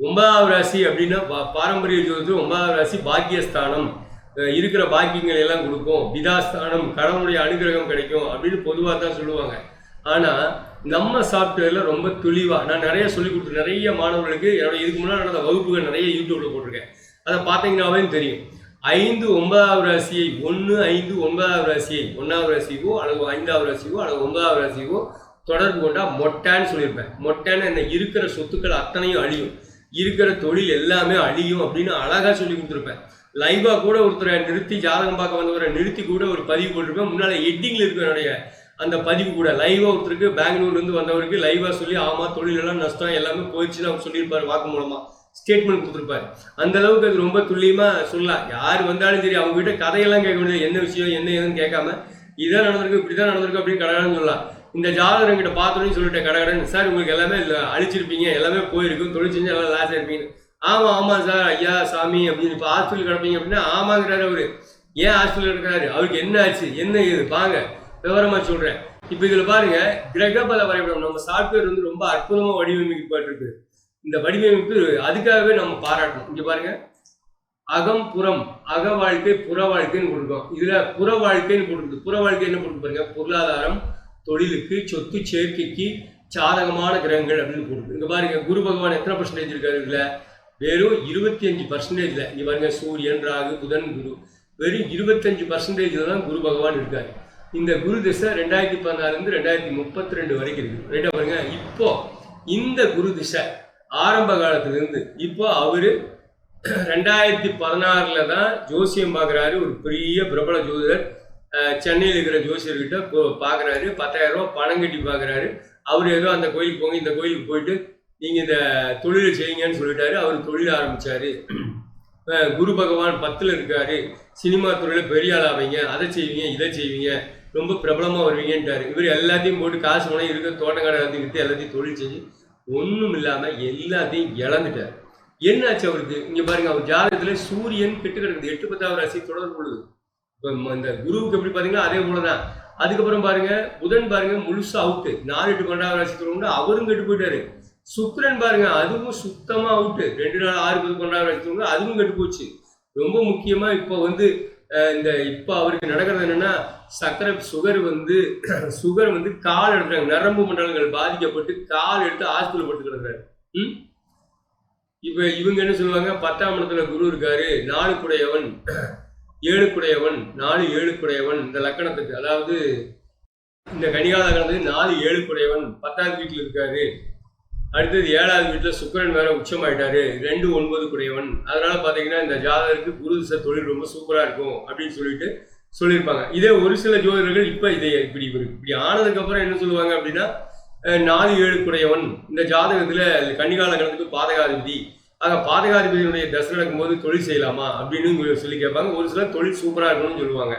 9வது ராசி அப்படின்னா பாரம்பரிய ஜோதிடத்தில் 9வது ராசி பாக்கியஸ்தானம், இருக்கிற பாக்கியங்கள் எல்லாம் கொடுக்கும், பிதாஸ்தானம், கடவுளுடைய அனுகிரகம் கிடைக்கும் அப்படின்னு பொதுவாக தான் சொல்லுவாங்க. ஆனா நம்ம சாஃப்ட்வேர்ல ரொம்ப தெளிவா நான் நிறைய சொல்லி கொடுத்து நிறைய மாணவர்களுக்கு என்னோட இதுக்கு முன்னாடி நடந்த வகுப்புகள் நிறைய யூடியூப்ல போட்டிருக்கேன். அதை பார்த்தீங்கன்னாவே தெரியும். 5 9வது ராசியை 1 5 9வது ராசியை 1வது ராசிக்கோ அல்லது 5வது ராசிக்கோ அல்லது 9வது ராசிக்கோ தொடர்பு கொண்டா மொட்டான்னு சொல்லியிருப்பேன். மொட்டான்னு என்ன, இருக்கிற சொத்துக்கள் அத்தனையும் அழியும், இருக்கிற தொழில் எல்லாமே அழியும் அப்படின்னு அழகா சொல்லி கொடுத்துருப்பேன். லைவா கூட ஒருத்தரை நிறுத்தி ஜாதகம் பார்க்க வந்தவரை நிறுத்தி கூட ஒரு பதிவு போட்டிருப்பேன். முன்னால எட்டிங்ல இருக்கு என்னுடைய அந்த பதிவு கூட. லைவா ஒருத்தருக்கு பெங்களூர்ல இருந்து வந்தவருக்கு லைவா சொல்லி ஆமா தொழில் எல்லாம் நஷ்டம் எல்லாமே போயிடுச்சுன்னு அவர் சொல்லியிருப்பாரு, வாக்கு மூலமா ஸ்டேட்மெண்ட் கொடுத்துருப்பாரு. அந்த அளவுக்கு அது ரொம்ப துல்லியமா சொல்லலாம். யார் வந்தாலும் சரி அவங்க கிட்ட கதையெல்லாம் கேட்க முடியாது, என்ன விஷயம் என்ன ஏதுன்னு கேட்காம இதான் நடந்திருக்கு இப்படிதான் நடந்திருக்கு அப்படின்னு கடகடன்னு சொல்லலாம். இந்த ஜாதகம் கிட்ட பார்த்தோன்னு சொல்லிட்டேன் கடகடன், சார் உங்களுக்கு எல்லாமே அழிச்சிருப்பீங்க, எல்லாமே போயிருக்கும், தொழில் செஞ்சு எல்லாம் லாஸ் ஆயிருப்பீங்க. ஆமா சார் ஐயா சாமி அப்படின்னு. இப்போ ஹாஸ்பிட்டல் கிடப்பீங்க அப்படின்னா ஆமாங்கிறாரு அவரு. ஏன் ஹாஸ்பிட்டல் இருக்கிறாரு, அவருக்கு என்ன ஆச்சு என்ன ஏது பாங்க விவரமா சொல்றேன். இப்ப இதுல பாருங்க, கிரகபல வரைபடம் நம்ம சாஃப்ட்வேர் வந்து ரொம்ப அற்புதமா வடிவமைக்கப்பட்டிருக்கு. இந்த வடிவமைப்பு அதுக்காகவே நம்ம பாராட்டணும். இங்க பாருங்க, அகம் புறம், அக வாழ்க்கை புற வாழ்க்கைன்னு கொடுக்கும். இதுல புற வாழ்க்கைன்னு கொடுக்குது. புற வாழ்க்கை என்ன கொடுத்து பாருங்க, பொருளாதாரம், தொழிலுக்கு, சொத்து சேர்க்கைக்கு சாதகமான கிரகங்கள் அப்படின்னு கொடுக்குது. இங்க பாருங்க குரு பகவான் எத்தனை பர்சன்டேஜ் இருக்காரு இதுல, வெறும் 25%. இங்க பாருங்க சூரியன், ராகு, புதன், குரு, வெறும் 25% தான் குரு பகவான் இருக்காரு. இந்த குரு திசை 2014 2032 வரைக்கும் இருக்கு. ரைட்டா பாருங்க. இப்போ இந்த குரு திசை ஆரம்ப காலத்துல இருந்து இப்போ அவரு 2016 தான் ஜோசியம் பார்க்குறாரு. ஒரு பெரிய பிரபல ஜோதிடர் சென்னையில் இருக்கிற ஜோசியர்கிட்ட பார்க்குறாரு. 10,000 ரூபா பணம் கட்டி பார்க்குறாரு. அவர் ஏதோ அந்த கோயிலுக்கு போங்க, இந்த கோயிலுக்கு போயிட்டு நீங்கள் இந்த தொழிலை செய்யுங்கன்னு சொல்லிட்டாரு. அவர் தொழில் ஆரம்பித்தார். குரு பகவான் 10ல் இருக்காரு. சினிமா துறையில் பெரிய ஆளாவீங்க, அதை செய்வீங்க, இதை செய்வீங்க, ரொம்ப பிரபலமாக வருவீங்கன்ட்டார். இவர் எல்லாத்தையும் போட்டு காசு பணம் இருக்க தோட்டக்காடை எல்லாத்தையும் விற்று எல்லாத்தையும் தொழில் செஞ்சு ஒன்றும் இல்லாமல் எல்லாத்தையும் இழந்துட்டார். என்னாச்சு அவருக்கு? இங்கே பாருங்க, அவர் ஜாதகத்தில் சூரியன் கெட்டு கிடக்குது. 8 10 ராசி தொடர்பு கொள்ளுது. இப்போ இந்த குருவுக்கு எப்படி பார்த்தீங்கன்னா அதே போல தான். அதுக்கப்புறம் பாருங்க புதன் பாருங்க முழுசா அவுட்டு. 4 8 12 ராசி தொடர்பு அவரும் கெட்டு போயிட்டாரு. சுக்கிரன் பாருங்க அதுவும் சுத்தமாக அவுட்டு. 2 4 6 10 12 ராசி தொடர்பு அதுவும் கெட்டு போச்சு. ரொம்ப முக்கியமாக இப்போ இப்போ அவருக்கு நடக்கிறது என்னன்னா, சுகர் கால் எடுக்கிறாங்க. நரம்பு மண்டலங்கள் பாதிக்கப்பட்டு கால் எடுத்து ஹாஸ்பிட்டல் போட்டு கிடக்குறாரு. இப்போ இவங்க என்ன சொல்லுவாங்க, 10ஆம் இடத்துல குரு இருக்காரு, 4 குடையவன் 7 குடையவன் 4 7 குடையவன். இந்த லக்கணத்துக்கு அதாவது இந்த கணிகால லக்கணத்துக்கு 4 7 குடையவன் 10வது வீட்டில் இருக்காரு. அடுத்தது 7வது வீட்டில் சுக்கிரன் வேற உச்சமாயிட்டாரு, 2 9 குடையவன். அதனால பார்த்தீங்கன்னா இந்த ஜாதகருக்கு குரு திசை தொழில் ரொம்ப சூப்பராக இருக்கும் அப்படின்னு சொல்லியிருப்பாங்க. இதே ஒரு சில ஜோதிடர்கள் இப்போ இப்படி ஆனதுக்கப்புறம் என்ன சொல்லுவாங்க அப்படின்னா, 4 7 குடையவன் இந்த ஜாதகத்தில் கன்னிகால லக்னத்துக்கு பாதகாதிபதி. ஆக பாதகாதிபதியினுடைய தசை நடக்கும்போது தொழில் செய்யலாமா அப்படின்னு சொல்லி கேட்பாங்க. ஒரு சிலர் தொழில் சூப்பராக இருக்கணும்னு சொல்லுவாங்க.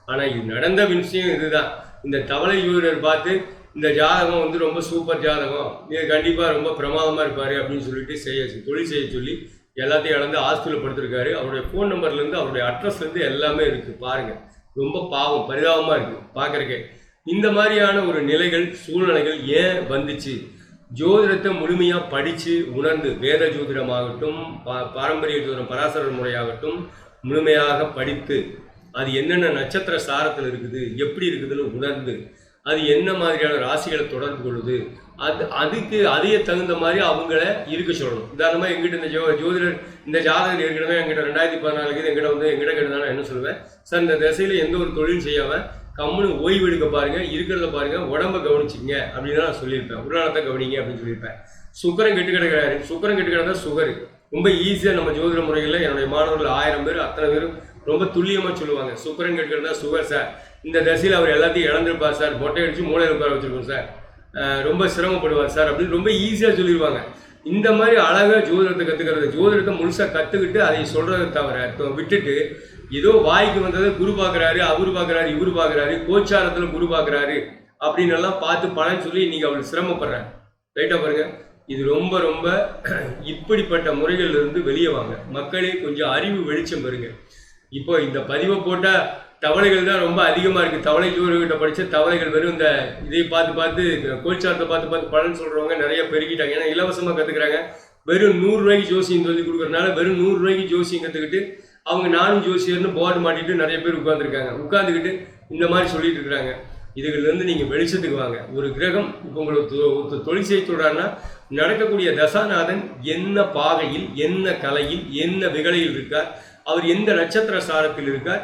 ஆனால் இது நடந்த விஷயம் இதுதான். இந்த தவளை ஜோதிடர் பார்த்து இந்த ஜாதகம் ரொம்ப சூப்பர் ஜாதகம், இது கண்டிப்பாக ரொம்ப பிரமாதமாக இருப்பார் அப்படின்னு சொல்லிட்டு தொழில் செய்ய சொல்லி எல்லாத்தையும் இழந்து ஹாஸ்பிட்டல் படுத்திருக்காரு. அவருடைய ஃபோன் நம்பர்லேருந்து அவருடைய அட்ரஸ்லேருந்து எல்லாமே இருக்குது. பாருங்கள், ரொம்ப பாவம் பரிதாபமாக இருக்குது பார்க்குறக்கே. இந்த மாதிரியான ஒரு நிலைகள் சூழ்நிலைகள் ஏன் வந்துச்சு? ஜோதிடத்தை முழுமையாக படித்து உணர்ந்து, வேத ஜோதிடமாகட்டும் பாரம்பரிய ஜோதிடம் பராசரர் முறையாகட்டும் முழுமையாக படித்து அது என்னென்ன நட்சத்திர சாரத்தில் இருக்குது, எப்படி இருக்குதுன்னு உணர்ந்து அது என்ன மாதிரியான ராசிகளை தொடர்பு கொள்ளுது, அதையே தகுந்த மாதிரி அவங்கள இருக்க சொல்லணும். உதாரணமாக எங்கிட்ட இந்த ஜோதிடர் இந்த ஜாதகர் ஏற்கனவே எங்கிட்ட 2014 எங்கிட்ட கேட்டதான என்ன சொல்லுவேன், சார் இந்த திசையில் எந்த ஒரு தொழில் செய்யாமல் கம்முன்னு ஓய்வு எடுக்க பாருங்க, இருக்கிறத பாருங்க, உடம்ப கவனிச்சிங்க அப்படின்னு நான் சொல்லியிருப்பேன். உடல்நலத்தை கவனிங்க அப்படின்னு சொல்லியிருப்பேன். சுக்கரன் கெட்டு கிடக்கிறாரு. சுக்கரன் கெட்டு கிடந்தா சுகர் ரொம்ப ஈஸியாக நம்ம ஜோதிட முறைகளில் என்னுடைய மாணவர்கள் 1000 பேர் அத்தனை பேரும் ரொம்ப துல்லியமாக சொல்லுவாங்க. சுக்கரன் கெட்டு கிடந்தா சுகர் சார், இந்த தசையில் அவர் எல்லாத்தையும் இழந்திருப்பார் சார், மொட்டை அடித்து மூளையில் உட்கார வச்சிருக்கோம் சார், ரொம்ப சிரமப்படுவார் சார் அப்படின்னு ரொம்ப ஈஸியாக சொல்லிடுவாங்க. இந்த மாதிரி அழகாக ஜோதிடத்தை கற்றுக்கிறது, ஜோதிடத்தை முழுசாக கற்றுக்கிட்டு அதை சொல்கிறத தவிர விட்டுட்டு ஏதோ வாய்க்கு வந்ததை குரு பார்க்குறாரு, அவரு பார்க்குறாரு, இவரு பார்க்குறாரு, கோச்சாரத்தில் குரு பார்க்குறாரு அப்படின்னு எல்லாம் பார்த்து பலன் சொல்லி இன்னைக்கு அவளுக்கு சிரமப்படுறேன். ரைட்டாக பாருங்க, இது ரொம்ப ரொம்ப இப்படிப்பட்ட முறைகள்லேருந்து வெளியே வாங்க. மக்களே கொஞ்சம் அறிவு வெளிச்சம் பெறுங்க. இப்போ இந்த பதிவை போட்டால் தவளைகள் தான் ரொம்ப அதிகமாக இருக்குது. தவளை ஜோதிடர்கிட்ட படித்த தவளைகள் வெறும் இந்த இதை பார்த்து கோச்சாரத்தை பார்த்து பலன் சொல்கிறவங்க நிறைய பெருகிட்டாங்க. ஏன்னா இலவசமாக கற்றுக்குறாங்க. வெறும் 100 ரூபாய்க்கு ஜோசியம் சொல்லி கொடுக்குறதுனால வெறும் 100 ரூபாய்க்கு ஜோசியம் கற்றுக்கிட்டு அவங்க நானும் ஜோசியர்னு போர்டு மாட்டிட்டு நிறைய பேர் உட்காந்துக்கிட்டு இந்த மாதிரி சொல்லிட்டு இருக்கிறாங்க. இதுலேருந்து நீங்கள் வெளிச்சத்துக்கு வாங்க. ஒரு கிரகம் இப்போ உங்களுக்கு தொழில் செய்ய சொல்கிறாருன்னா நடக்கக்கூடிய தசாநாதன் என்ன பாகையில், என்ன கலையில், என்ன விகலையில் இருக்கார், அவர் எந்த நட்சத்திர சாரத்தில் இருக்கார்,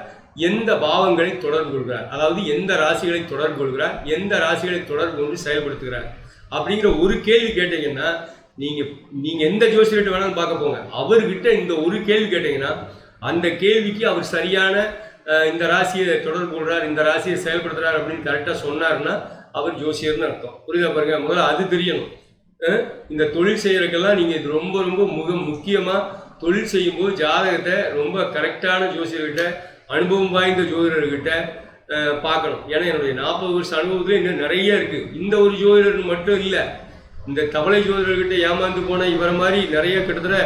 எந்த பாவங்களை தொடர்பு கொள்கிறார், அதாவது எந்த ராசிகளை தொடர்பு கொள்கிறார், எந்த ராசிகளை தொடர்பு கொண்டு செயல்படுத்துகிறார் அப்படிங்கிற ஒரு கேள்வி கேட்டீங்கன்னா நீங்கள் எந்த ஜோசியர்கிட்ட வேணாலும் பார்க்க போங்க. அவர்கிட்ட இந்த ஒரு கேள்வி கேட்டீங்கன்னா அந்த கேள்விக்கு அவர் சரியான இந்த ராசியை தொடர்பு கொள்கிறார், இந்த ராசியை செயல்படுத்துகிறார் அப்படின்னு கரெக்டாக சொன்னார்னா அவர் ஜோசியர்னு அர்த்தம். புரியுதா பாருங்க, முதல்ல அது தெரியணும். இந்த தொழில் செய்கிறதுக்கெல்லாம் நீங்கள் இது ரொம்ப ரொம்ப முக்கியமாக தொழில் செய்யும்போது ஜாதகத்தை ரொம்ப கரெக்டான ஜோசியர்கிட்ட, அனுபவம் வாய்ந்த ஜோதிடர்கிட்ட பார்க்கணும். ஏன்னா என்னுடைய 40 வருஷ அனுபவத்தில் இன்னும் நிறைய இருக்குது. இந்த ஒரு ஜோதிடர் மட்டும் இல்லை, இந்த தவளை ஜோதிடர்கிட்ட ஏமாந்து போன இவரை மாதிரி நிறைய கிட்டத்தட்ட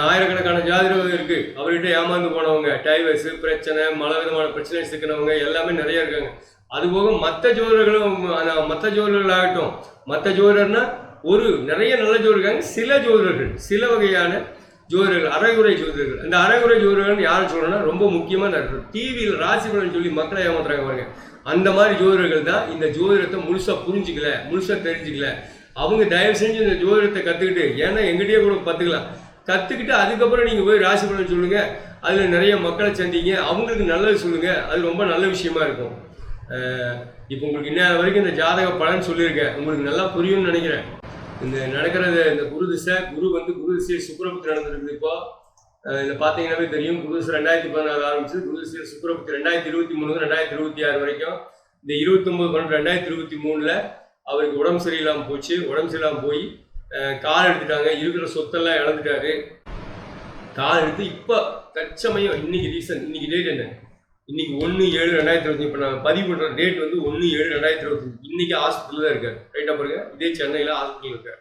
ஆயிரக்கணக்கான ஜாதிரம் இருக்குது. அவர்கிட்ட ஏமாந்து போனவங்க, டைவர்ஸு பிரச்சனை, பல விதமான பிரச்சனை சிக்கினவங்க எல்லாமே நிறைய இருக்காங்க. அதுபோக மற்ற ஜோதிடர்களாகட்டும், மற்ற ஜோதிடர்னா நிறைய நல்ல ஜோதிடர் இருக்காங்க. சில ஜோதிடர்கள் சில வகையான ஜோதிடர்கள், அரைகுறை ஜோதிடர்கள். அந்த அரைகுறை ஜோதிடர்கள் யாரும் சொல்றேன்னா ரொம்ப முக்கியமான டிவியில் ராசி பலன் சொல்லி மக்களை ஏமாத்துறாங்க பாருங்க. அந்த மாதிரி ஜோதிடர்கள் தான் இந்த ஜோதிடத்தை முழுசா புரிஞ்சுக்கல, முழுசா தெரிஞ்சுக்கல. அவங்க தயவு செஞ்சு இந்த ஜோதிடத்தை கத்துக்கிட்டு, ஏன்னா எங்கிட்டயே கூட கத்துக்கலாம், கத்துக்கிட்டு அதுக்கப்புறம் நீங்க போய் ராசி பலன் சொல்லுங்க. அதுல நிறைய மக்களை சந்திங்க, அவங்களுக்கு நல்லது சொல்லுங்க. அது ரொம்ப நல்ல விஷயமா இருக்கும். இப்போ உங்களுக்கு இன்ன வரைக்கும் இந்த ஜாதக பலன் சொல்லியிருக்கேன், உங்களுக்கு நல்லா புரியும்னு நினைக்கிறேன். இந்த நடக்கிறது இந்த குரு திசை சுக்கிரபுத்தி நடந்திருக்கு. இப்போ இதில் பார்த்தீங்கன்னாவே தெரியும், குரு திசை 2014 ஆரம்பிச்சு குரு திசை சுக்கிரபுத்தி 2023 2026 வரைக்கும். இந்த 29/12/2023 அவருக்கு உடம்பு சரியில்லாமல் போச்சு. உடம்பு சரியில்லாமல் போய் கால் எடுத்துட்டாங்க, இருக்கிற சொத்தெல்லாம் இழந்துட்டாரு. கால் எடுத்து இப்போ தற்சமயம் இன்னைக்கு டேட் என்ன, இன்னைக்கு 1/7/2025. இப்போ நான் பதிவு பண்ணுற டேட் வந்து 1/7/2025. இன்னைக்கு ஹாஸ்பிட்டலில் தான் இருக்காரு. ரைட்டாக பாருங்க, இதே சென்னையில் ஹாஸ்பிட்டல் இருக்கார்.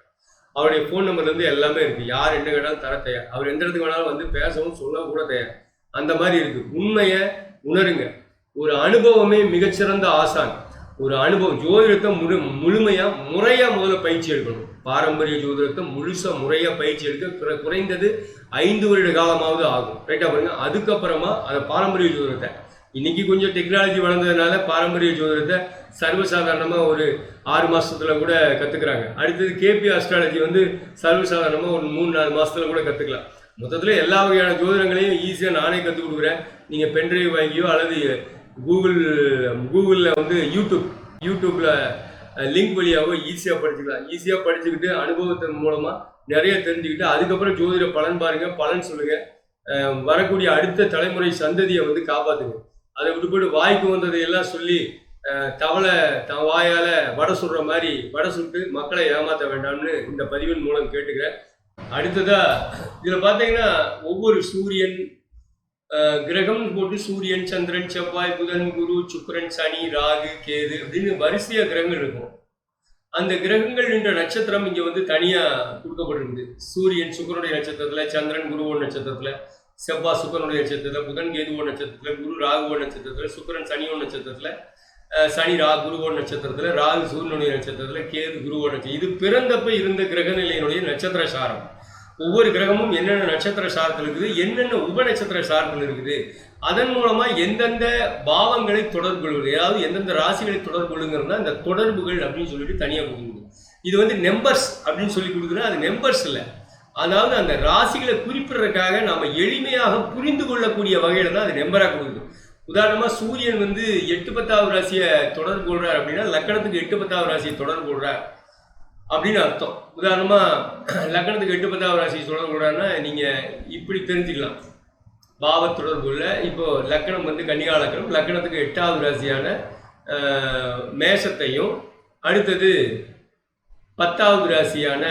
அவருடைய ஃபோன் நம்பர்லேருந்து எல்லாமே இருக்குது. யார் என்ன கேட்டாலும் தர தயார். அவர் எந்த இடத்துக்கு வேணாலும் வந்து பேசவும் சொல்லவும் கூட தயார். அந்த மாதிரி இருக்குது. உண்மையை உணருங்க. ஒரு அனுபவமே மிகச்சிறந்த ஆசான். ஒரு அனுபவம் ஜோதிடத்தை முழுமையாக முறையாக முதல்ல பயிற்சி எடுக்கணும். பாரம்பரிய ஜோதிடத்தை முறையாக பயிற்சி எடுக்க குறைந்தது 5 வருட காலமாவது ஆகும். ரைட்டாக பாருங்க. அதுக்கப்புறமா அந்த பாரம்பரிய ஜோதிடத்தை, இன்னைக்கு கொஞ்சம் டெக்னாலஜி வளர்ந்ததுனால பாரம்பரிய ஜோதிடத்தை சர்வசாதாரணமாக ஒரு 6 மாதத்துல கூட கற்றுக்குறாங்க. அடுத்தது கேபி அஸ்ட்ராலஜி வந்து சர்வசாதாரணமாக ஒரு 3-4 மாதத்துல கூட கற்றுக்கலாம். மொத்தத்தில் எல்லா வகையான ஜோதிடங்களையும் ஈஸியாக நானே கற்றுக் கொடுக்குறேன். நீங்கள் பென்ட்ரைவ் வாங்கியோ அல்லது கூகுளில் வந்து யூடியூப்பில் லிங்க் வழியாகவோ ஈஸியாக படிச்சுக்கலாம். ஈஸியாக படிச்சுக்கிட்டு அனுபவத்தின் மூலமாக நிறைய தெரிஞ்சுக்கிட்டு அதுக்கப்புறம் ஜோதிட பலன் பாருங்கள், பலன் சொல்லுங்கள். வரக்கூடிய அடுத்த தலைமுறை சந்ததியை வந்து காப்பாற்றுங்க. அதை விட்டு போய்ட்டு வாய்க்கு வந்ததையெல்லாம் சொல்லி தவளை வாயால் வடை சுடுற மாதிரி வடை சுட்டு மக்களை ஏமாற்ற வேண்டாம்னு இந்த பதிவின் மூலம் கேட்டுக்கிறேன். அடுத்ததா இதில் பார்த்தீங்கன்னா ஒவ்வொரு சூரியன் கிரகம் போட்டு சூரியன், சந்திரன், செவ்வாய், புதன், குரு, சுக்கிரன், சனி, ராகு, கேது அப்படின்னு வரிசையாக கிரகங்கள் இருக்கும். அந்த கிரகங்கள் என்ற நட்சத்திரம் இங்கே வந்து தனியாக கொடுக்கப்பட்டிருக்குது. சூரியன் சுக்கிரனுடைய நட்சத்திரத்தில், சந்திரன் குருவோட நட்சத்திரத்தில், செவ்வாய் சுக்கிரனுடைய நட்சத்திரத்தில், புதன் கேதுவோ நட்சத்திரத்தில், குரு ராகுவோ நட்சத்திரத்தில், சுக்கிரன் சனியோ நட்சத்திரத்தில், சனி குருவோ நட்சத்திரத்தில், ராகு சூரியனுடைய நட்சத்திரத்தில், கேது குருவோ நட்சத்திரம். இது பிறந்தப்ப இருந்த கிரக நிலையினுடைய நட்சத்திர சாரம். ஒவ்வொரு கிரகமும் என்னென்ன நட்சத்திர சாரத்தில் இருக்குது, என்னென்ன உப நட்சத்திர சாரத்தில் இருக்குது, அதன் மூலமா எந்தெந்த பாவங்களை தொடர்பு கொள்வது, அதாவது எந்தெந்த ராசிகளை தொடர்பு கொள்ளுங்கிறதா இந்த தொடர்புகள் அப்படின்னு சொல்லிட்டு தனியாக கொடுக்குது. இது வந்து நம்பர்ஸ் அப்படின்னு சொல்லி கொடுக்குறேன். அது நம்பர்ஸ் இல்லை, அதாவது அந்த ராசிகளை குறிப்பிடுறதுக்காக நாம எளிமையாக புரிந்து கொள்ளக்கூடிய வகையில தான் அது நம்பராக கொடுக்குது. உதாரணமா சூரியன் வந்து 8-10வது ராசியை தொடர்பு கொள்றார் அப்படின்னா லக்கணத்துக்கு 8-10வது ராசியை தொடர்பு கொள்றார் அப்படின்னு அர்த்தம். உதாரணமா லக்கணத்துக்கு 8-10வது ராசியை தொடர்பு கொள்றாருன்னா நீங்க இப்படி தெரிஞ்சுக்கலாம். பாவ தொடர்புல இப்போ லக்கணம் வந்து கன்னிகா லக்கணம், லக்கணத்துக்கு 8வது ராசியான மேஷத்தையும் அடுத்தது 10வது ராசியான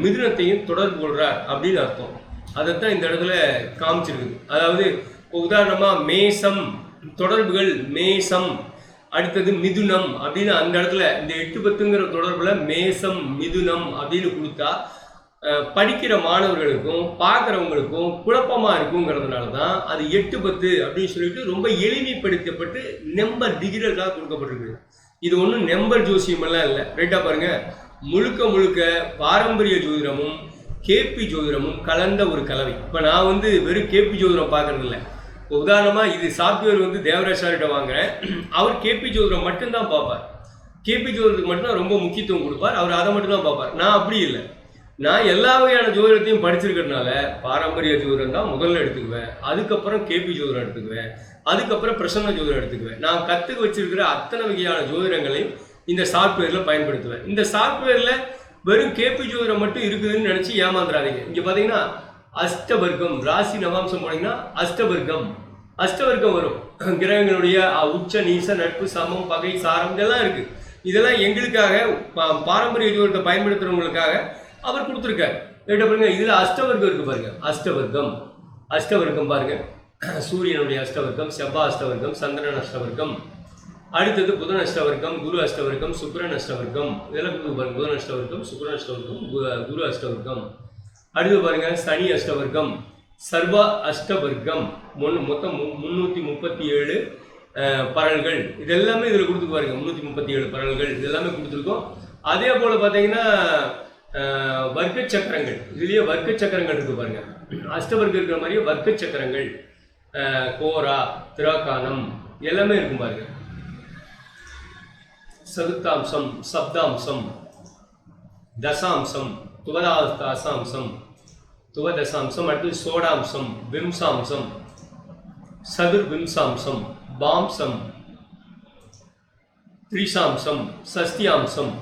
மிதுனத்தையும் தொடர்பு கொள்றார் அப்படின்னு அர்த்தம். அதைத்தான் இந்த இடத்துல காமிச்சிருக்குது. அதாவது உதாரணமா மேசம் தொடர்புகள், மேசம் அடுத்தது மிதுனம் அப்படின்னு அந்த இடத்துல இந்த 8-10ங்கிற தொடர்புல மேசம் மிதுனம் அப்படின்னு கொடுத்தா படிக்கிற மாணவர்களுக்கும் பார்க்குறவங்களுக்கும் குழப்பமாக இருக்குங்கிறதுனால தான் அது 8-10 அப்படின்னு சொல்லிட்டு ரொம்ப எளிமைப்படுத்தப்பட்டு நம்பர் டிஜிட்டலாக கொடுக்கப்பட்டிருக்கு. இது ஒன்றும் நம்பர் ஜோசியமெல்லாம் இல்லை. ரைட்டாக பாருங்க, முழுக்க பாரம்பரிய ஜோதிடமும் கேபி ஜோதிடமும் கலந்த ஒரு கலவை. இப்போ நான் வந்து வெறும் கேபி ஜோதிடம் பார்க்கறது இல்லை. இப்போ உதாரணமாக இது சாஃப்ட்வேர் வந்து தேவராஜ் சார்கிட்ட வாங்குறேன். அவர் கேபி ஜோதிடம் மட்டும்தான் பார்ப்பார். கேபி ஜோதிடத்துக்கு மட்டும்தான் ரொம்ப முக்கியத்துவம் கொடுப்பார். அவர் அதை மட்டும்தான் பார்ப்பார். நான் அப்படி இல்லை. நான் எல்லா வகையான ஜோதிடத்தையும் படிச்சிருக்கிறதுனால பாரம்பரிய ஜோதிடம் தான் முதல்ல எடுத்துக்குவேன், அதுக்கப்புறம் கேபி ஜோதிடம் எடுத்துக்குவேன், அதுக்கப்புறம் பிரசன்ன ஜோதிடம் எடுத்துக்குவேன். நான் கற்றுக்க வச்சிருக்கிற அத்தனை வகையான ஜோதிடங்களையும் இந்த சாஃப்ட்வேரில் பயன்படுத்துவேன். இந்த சாஃப்ட்வேரில் வெறும் கேபி ஜோதிடம் மட்டும் இருக்குதுன்னு நினச்சி ஏமாந்துடாதீங்க. இங்கே பார்த்தீங்கன்னா அஷ்டவர்க்கம், ராசி நவாம்சம் போனீங்கன்னா அஷ்டவர்க்கம் வரும். கிரகங்களுடைய உச்ச நீச நட்பு சமம் பகை சாரம் இதெல்லாம் இருக்குது. இதெல்லாம் எங்களுக்காக பாரம்பரிய ஜோதிடத்தை பயன்படுத்துகிறவங்களுக்காக அவர் கொடுத்துருக்காரு. பாருங்க, இதில் அஷ்டவர்க்கம் இருக்குது பாருங்க. அஷ்டவர்க்கம் பாருங்க, சூரியனுடைய அஷ்டவர்க்கம், செவ்வாய் அஷ்டவர்க்கம், சந்திரன் அஷ்டவர்க்கம், அடுத்தது புதன் அஷ்டவர்க்கம், குரு அஷ்டவர்க்கம், சுக்கிரன் அஷ்டவர்க்கம், இதெல்லாம் கொடுத்து பாருங்க. புதன் அஷ்டவர்க்கம், சுக்கிரன் அஷ்டவர்க்கம், குரு அஷ்டவர்க்கம். அடுத்து பாருங்க சனி அஷ்டவர்க்கம், சர்வ அஷ்டவர்க்கம், மொத்தம் 337 பரல்கள். இதெல்லாமே இதில் கொடுத்துக்கு பாருங்க. 337 பரல்கள் இதெல்லாமே கொடுத்துருக்கோம். அதே போல் பார்த்தீங்கன்னா வர்க்க சக்கரங்கள், இதுலேயே வர்க்க சக்கரங்கள் இருக்கு பாருங்க. அஷ்டவர்க்கம் இருக்கிற மாதிரியே வர்க்க சக்கரங்கள், கோரா, திராக்கானம் எல்லாமே இருக்கும் பாருங்க. சதுர்த்தாம்சம், சப்தாம்சம், தசாம்சம், துவதாசாம்சம், துவதசாம்சம், அடுத்து சோடாம்சம், விம்சாம்சம், சதுர்விம்சாம்சம், பாம்சம், திரிசாம்சம், சஸ்தியாம்சம்.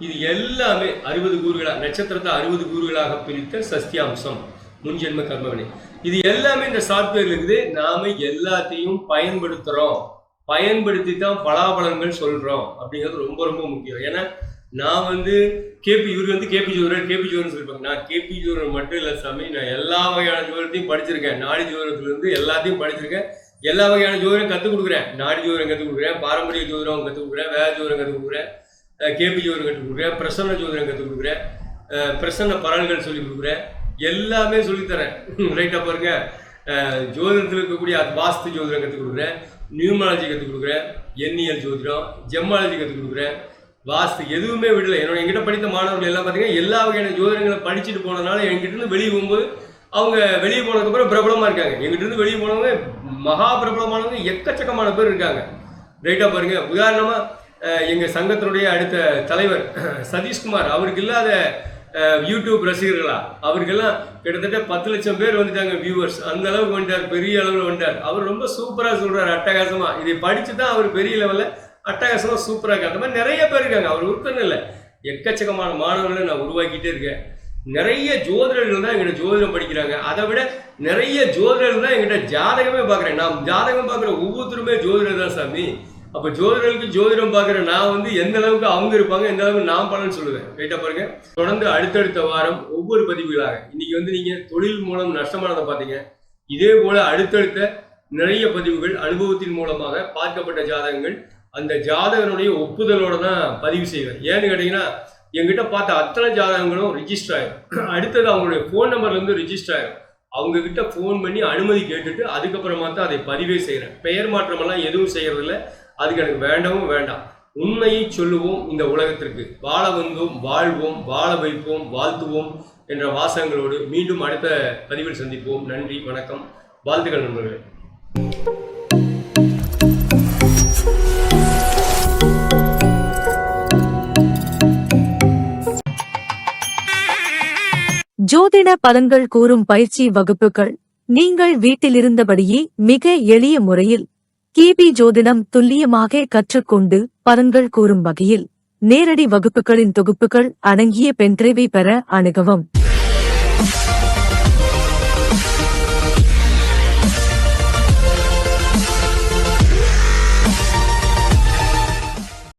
இது எல்லாமே 60 கூறுகளாக, நட்சத்திரத்தை 60 கூறுகளாக பிரித்த சஸ்தியாம்சம், முன்ஜென்ம கர்மவினை. இது எல்லாமே இந்த சாஃப்ட்வேர்ல இருக்குது. நாம எல்லாத்தையும் பயன்படுத்துறோம், பயன்படுத்தி தான் பலாபலன்கள் சொல்றோம் அப்படிங்கிறது ரொம்ப ரொம்ப முக்கியம். ஏன்னா நான் இவர் கேபி ஜோதிடர்னு சொல்லிப்பாங்க. நான் கேபி ஜோதிடர் மட்டும் இல்லை சாமி, நான் எல்லா வகையான ஜோதிடத்தையும் படிச்சிருக்கேன். நாடி ஜோதிடத்துலேருந்து எல்லாத்தையும் படிச்சிருக்கேன். எல்லா வகையான ஜோதிடம் கற்றுக் கொடுக்குறேன். நாடி ஜோதிடம் கற்றுக் கொடுக்குறேன், பாரம்பரிய ஜோதிடம் கற்றுக் கொடுக்குறேன், வேத ஜோதிடம் கற்றுக் கொடுக்குறேன், கேபி ஜோதிடம் கற்றுக் கொடுக்குறேன், பிரசன்ன ஜோதிடம் கற்றுக் கொடுக்குறேன், பிரசன்ன பலன்கள் சொல்லிக் கொடுக்குறேன், எல்லாமே சொல்லித்தரேன். ரைட்டாக பாருங்க. ஜோதிடத்தில் இருக்கக்கூடிய வாஸ்து ஜோதிடம் கற்றுக் கொடுக்குறேன், நியூமாலஜி கற்றுக் கொடுக்குறேன், எண்ணியல் ஜோதிடம், ஜெம்மாலஜி கற்றுக் கொடுக்குறேன், வாஸ்து எதுவுமே விடலை. என்கிட்ட படித்த மாணவர்கள் எல்லாம் பார்த்தீங்கன்னா எல்லா வகையான ஜோதிடங்களை படிச்சுட்டு போனதுனால என்கிட்ட வெளியே போகும்போது அவங்க வெளியே போனதுக்கப்புறம் பிரபலமாக இருக்காங்க. எங்கிட்ட வெளியே போனவங்க மகா பிரபலமானவங்க எக்கச்சக்கமான பேர் இருக்காங்க. ரைட்டாக பாருங்க. உதாரணமாக எங்கள் சங்கத்தினுடைய அடுத்த தலைவர் சதீஷ்குமார், அவருக்கு இல்லாத யூடியூப் ரசிகர்களா, அவருக்கெல்லாம் கிட்டத்தட்ட 10 லட்சம் பேர் வந்துட்டாங்க வியூவர்ஸ். அந்த அளவுக்கு வந்துட்டார், பெரிய அளவில் வந்துட்டார். அவர் ரொம்ப சூப்பராக சொல்கிறார், அட்டகாசமாக. இதை படித்து தான் அவர் பெரிய லெவலில் அட்டகாசமாக சூப்பராக இருக்கு. அந்த மாதிரி நிறைய பேர் இருக்காங்க. அவர் ஒருத்தர் இல்லை, எக்கச்சக்கமான மாணவர்களை நான் உருவாக்கிட்டே இருக்கேன். நிறைய ஜோதிடர்கள் தான் எங்கிட்ட ஜோதிடம் படிக்கிறாங்க. அதை விட நிறைய ஜோதிடர்கள் தான் எங்கிட்ட ஜாதகமே பார்க்குறேன். நான் ஜாதகம் பார்க்குற ஒவ்வொருத்தருமே ஜோதிடர் தான் சாமி. அப்போ ஜோதிடர்களுக்கு ஜோதிடம் பார்க்குற நான் எந்த அளவுக்கு அவங்க இருப்பாங்க, எந்த அளவுக்கு நான் பலன்னு சொல்லுவேன். ரைட்டாக பாருங்க. தொடர்ந்து அடுத்தடுத்த வாரம் ஒவ்வொரு பதிவுகளாக இன்னைக்கு நீங்கள் தொழில் மூலம் நஷ்டமானதை பார்த்தீங்க. இதே போல அடுத்தடுத்த நிறைய பதிவுகள் அனுபவத்தின் மூலமாக பார்க்கப்பட்ட ஜாதகங்கள், அந்த ஜாதகனுடைய ஒப்புதலோட தான் பதிவு செய்வேன். ஏன்னு கேட்டீங்கன்னா என்கிட்ட பார்த்த அத்தனை ஜாதகங்களும் ரிஜிஸ்டர் ஆயிடும். அடுத்தது அவங்களுடைய ஃபோன் நம்பர்லேருந்து ரிஜிஸ்டர் ஆயிடும். அவங்க கிட்ட ஃபோன் பண்ணி அனுமதி கேட்டுட்டு அதுக்கப்புறமா தான் அதை பதிவே செய்கிறேன். பெயர் மாற்றமெல்லாம் எதுவும் செய்யறதில்ல. அதுக்கு எனக்கு வேண்டவும் வேண்டாம். உண்மையை சொல்லுவோம் இந்த உலகத்திற்கு. வாழ வந்தோம், வாழ்வோம், வாழ வைப்போம், வாழ்த்துவோம் என்ற வாசகங்களோடு மீண்டும் அடுத்த பதிவில் சந்திப்போம். நன்றி, வணக்கம், வாழ்த்துக்கள் நண்பர்களே. ஜோதிட பலன்கள் கூறும் பயிற்சி வகுப்புகள் நீங்கள் வீட்டிலிருந்தபடியே மிக எளிய முறையில் கேபி ஜோதிடம் துல்லியமாக கற்றுக்கொண்டு பலன்கள் கூறும் வகையில் நேரடி வகுப்புகளின் தொகுப்புகள் அடங்கிய பென்டிரைவை பெற அணுகவும்.